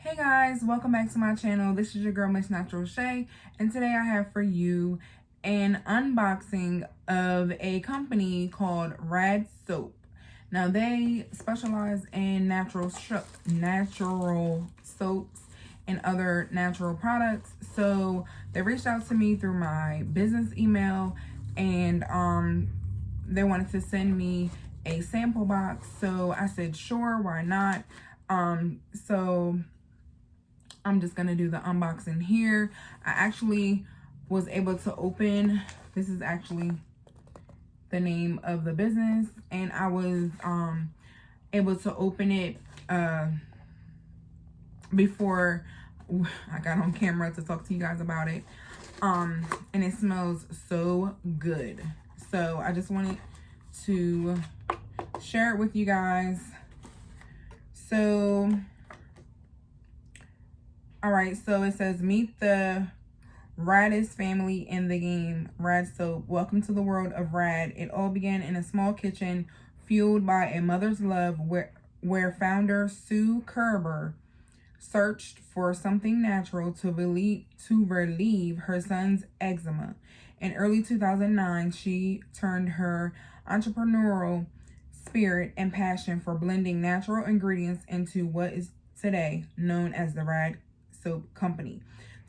Hey guys, welcome back to my channel. This is your girl Missnaturalshay, and today I have for you an unboxing of a company called RAD SOAP. Now they specialize in natural soaps and other natural products. So they reached out to me through my business email, and they wanted to send me a sample box. So I said sure, why not? So I'm just gonna do the unboxing here. I actually was able to open, this is actually the name of the business, and I was able to open it before I got on camera to talk to you guys about it. And it smells so good. So I just wanted to share it with you guys. So all right, so it says, meet the raddest family in the game, RAD Soap. Welcome to the world of Rad. It all began in a small kitchen fueled by a mother's love where founder Sue Kerber searched for something natural to relieve her son's eczema. In early 2009, she turned her entrepreneurial spirit and passion for blending natural ingredients into what is today known as the RAD Soap Company.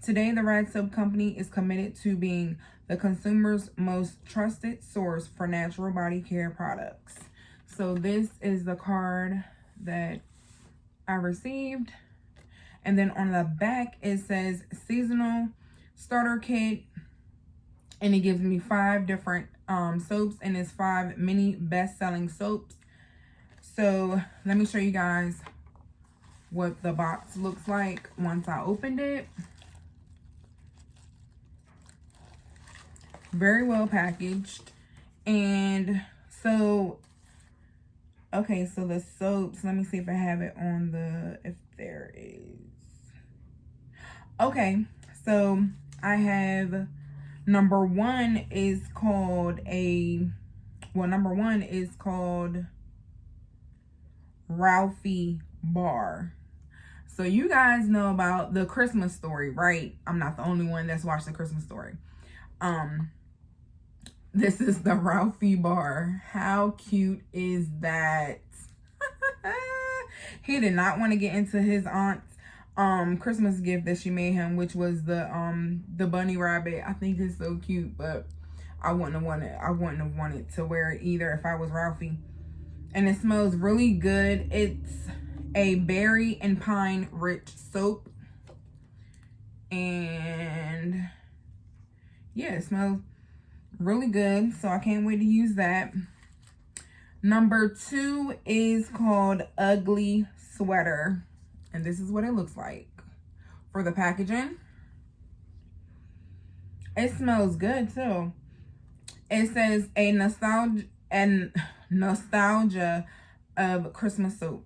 Today, the RAD Soap Company is committed to being the consumer's most trusted source for natural body care products. So this is the card that I received. And then on the back, it says seasonal starter kit. And it gives me 5 different soaps, and it's 5 mini best-selling soaps. So let me show you guys what the box looks like once I opened it. Very well packaged. And so, okay, so the soaps, let me see if I have it on the, if there is. Okay, so I have number one is called Ralphie Bar. So you guys know about the Christmas Story, right? I'm not the only one that's watched the Christmas Story. This is the Ralphie Bar. How cute is that? He did not want to get into his aunt's Christmas gift that she made him, which was the bunny rabbit. I think it's so cute, but I wouldn't have wanted to wear it either if I was Ralphie. And it smells really good. It's a berry and pine rich soap, and yeah, it smells really good, so I can't wait to use that. Number 2 is called Ugly Sweater, and this is what it looks like for the packaging. It smells good too. It says a nostalgia of Christmas soap.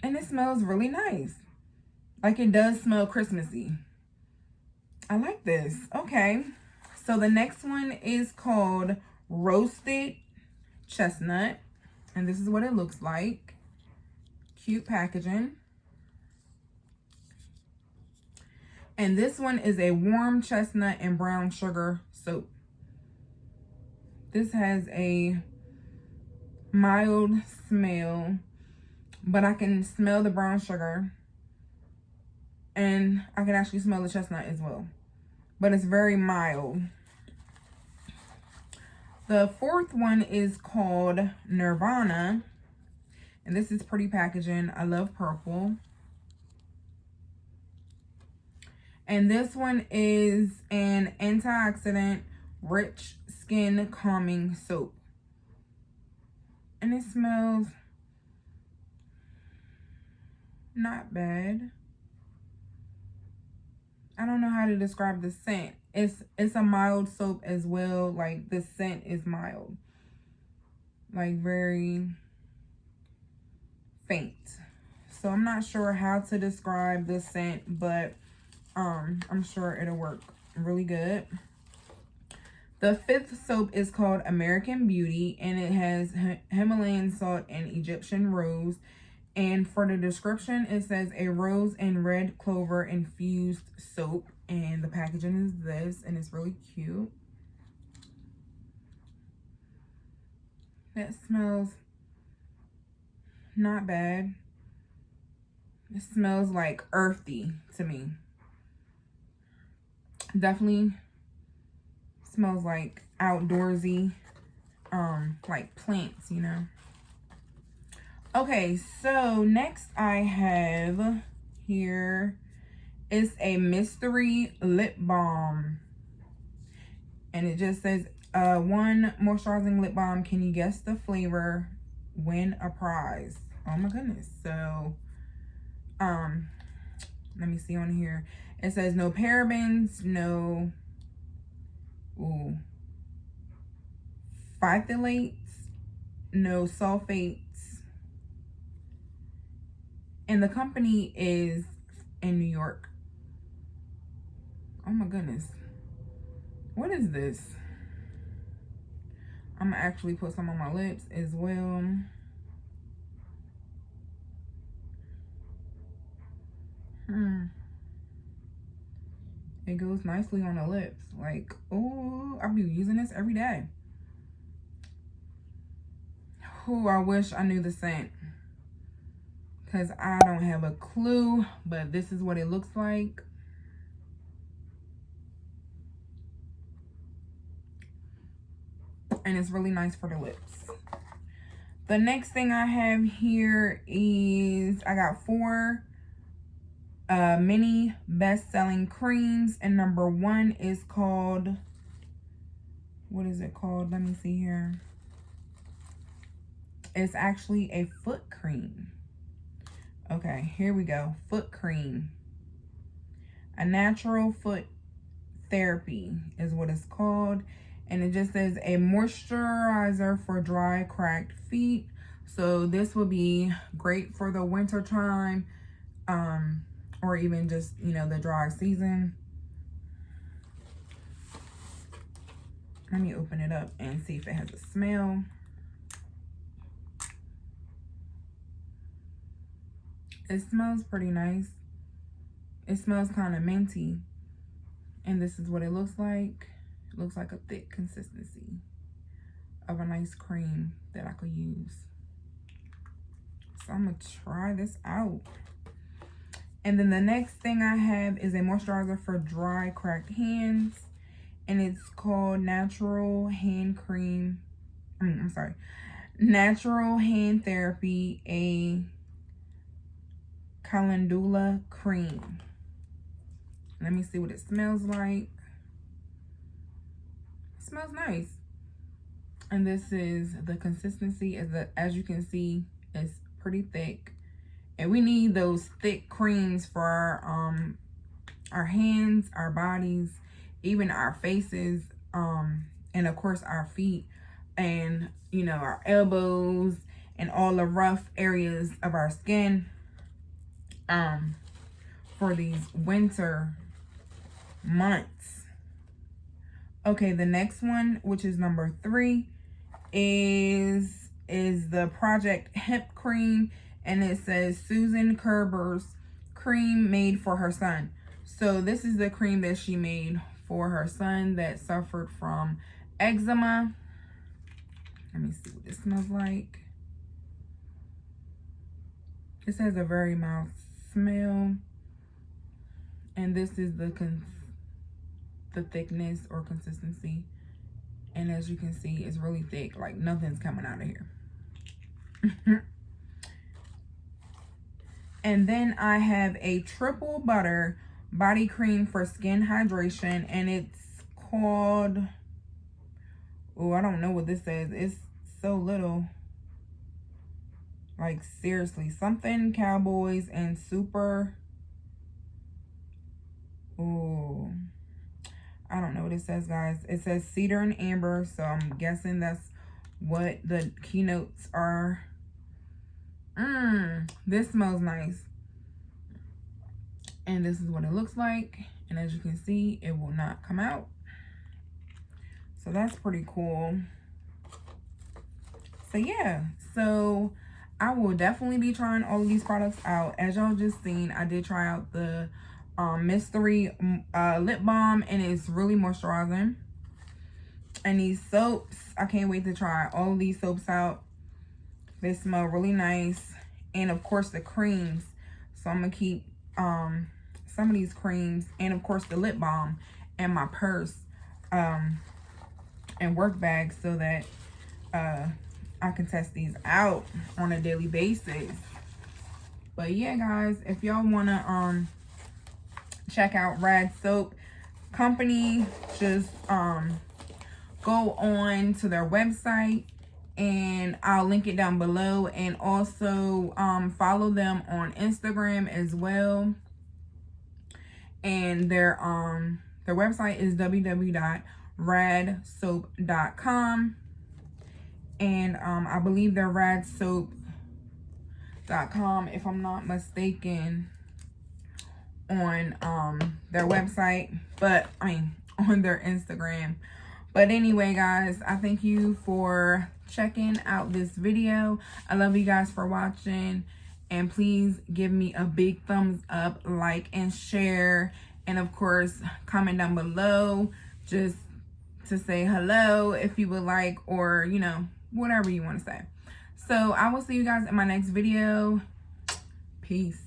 And it smells really nice. Like, it does smell Christmassy. I like this. Okay. So the next one is called Roasted Chestnut. And this is what it looks like. Cute packaging. And this one is a warm chestnut and brown sugar soap. This has a mild smell, but I can smell the brown sugar, and I can actually smell the chestnut as well, but it's very mild. The 4th one is called Nirvana, and this is pretty packaging. I love purple. And this one is an antioxidant rich skin calming soap, and it smells not bad. I don't know how to describe the scent. It's a mild soap as well. Like, the scent is mild, like very faint. So I'm not sure how to describe the scent, but I'm sure it'll work really good. The 5th soap is called American Beauty, and it has Himalayan salt and Egyptian rose. And for the description, it says a rose and red clover infused soap. And the packaging is this, and it's really cute. That smells not bad. It smells like earthy to me. Definitely smells like outdoorsy, like plants, you know. Okay, so next I have here is a mystery lip balm. And it just says, one moisturizing lip balm. Can you guess the flavor? Win a prize. Oh my goodness. So, let me see on here. It says no parabens, no phthalates, no sulfates. And the company is in New York. Oh my goodness. What is this? I'm gonna actually put some on my lips as well. It goes nicely on the lips. Like, oh, I'll be using this every day. Oh, I wish I knew the scent, because I don't have a clue, but this is what it looks like. And it's really nice for the lips. The next thing I have here is, I got 4 mini best-selling creams, and number 1 is called, what is it called? Let me see here. It's actually a foot cream. Okay, here we go. Foot cream. A natural foot therapy is what it's called. And it just says a moisturizer for dry, cracked feet. So this will be great for the winter time, or even just, you know, the dry season. Let me open it up and see if it has a smell. It smells pretty nice. It smells kind of minty. And this is what it looks like. It looks like a thick consistency of a nice cream that I could use. So I'm gonna try this out. And then the next thing I have is a moisturizer for dry, cracked hands. And it's called Natural Hand Cream. Natural Hand Therapy, a calendula cream. Let me see what it smells like. It smells nice. And this is the consistency. As you can see, it's pretty thick. And we need those thick creams for our hands, our bodies, even our faces, and of course our feet, and you know, our elbows and all the rough areas of our skin, for these winter months. Okay, the next one, which is number 3, is the Project Hemp Cream, and it says Susan Kerber's cream made for her son. So this is the cream that she made for her son that suffered from eczema. Let me see what this smells like. This has a very mild smell, and this is the thickness or consistency, and as you can see, it's really thick, like nothing's coming out of here. And then I have a triple butter body cream for skin hydration, and it's called, oh, I don't know what this says. It's so little. Like, seriously, something Cowboys and super. Oh, I don't know what it says, guys. It says cedar and amber, so I'm guessing that's what the keynotes are. This smells nice. And this is what it looks like. And as you can see, it will not come out. So that's pretty cool. So yeah, so I will definitely be trying all of these products out. As y'all just seen, I did try out the Mystery lip balm, and it's really moisturizing. And these soaps, I can't wait to try all of these soaps out. They smell really nice. And of course the creams. So I'm gonna keep some of these creams, and of course the lip balm in my purse and work bag, so that I can test these out on a daily basis. But yeah, guys, if y'all wanna check out RAD Soap Company, just go on to their website, and I'll link it down below. And also follow them on Instagram as well. And their website is www.radsoap.com. And I believe they're radsoap.com, if I'm not mistaken, on their website, but I mean on their Instagram. But anyway, guys, I thank you for checking out this video. I love you guys for watching, and please give me a big thumbs up, like, and share, and of course comment down below just to say hello if you would like, or you know, whatever you want to say. So I will see you guys in my next video. Peace.